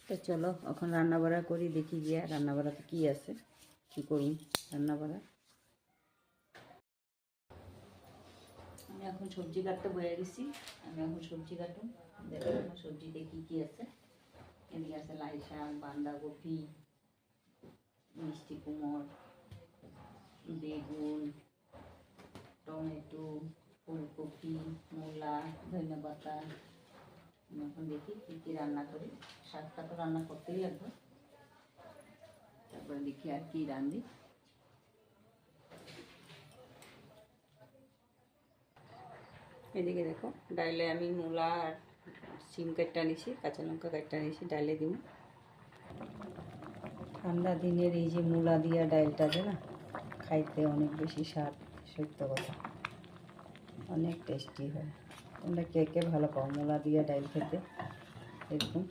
তো চলো এখন রান্না বাড়া করি, দেখি গিয়া রান্না বাড়াতে কী আছে, কী করুন রান্না বাড়া। আমি এখন সবজি কাটতে বয়ে গেছি, আমি এখন সবজি কাটুন, দেখো আমার সবজিতে কী কী আছে। এদিকে আছে লাই শাক, বাঁধাকপি, মিষ্টি কুমড়, বেগুন, টমেটো, ফুলকপি, মূলা, ধনে পাতা। আমি এখন দেখি কী কী রান্না করি। শাকটা তো রান্না করতেই লাগবে, তারপরে দেখি আর কি রাঁধি। এদিকে দেখো ডাইলে আমি মূলা আর সিম কাটটা নিছি, কাঁচা লঙ্কা কাটটা নিছি, ডাইলে দিব। ঠান্ডা দিনের এই যে মূলা দিয়া ডাইলটা যে না, খাইতে অনেক বেশি স্বাদ, সত্য কথা, অনেক টেস্টি হয়। তোমরা কে কে ভালো পাও মূলা দিয়া ডাইল খেতে? এরকম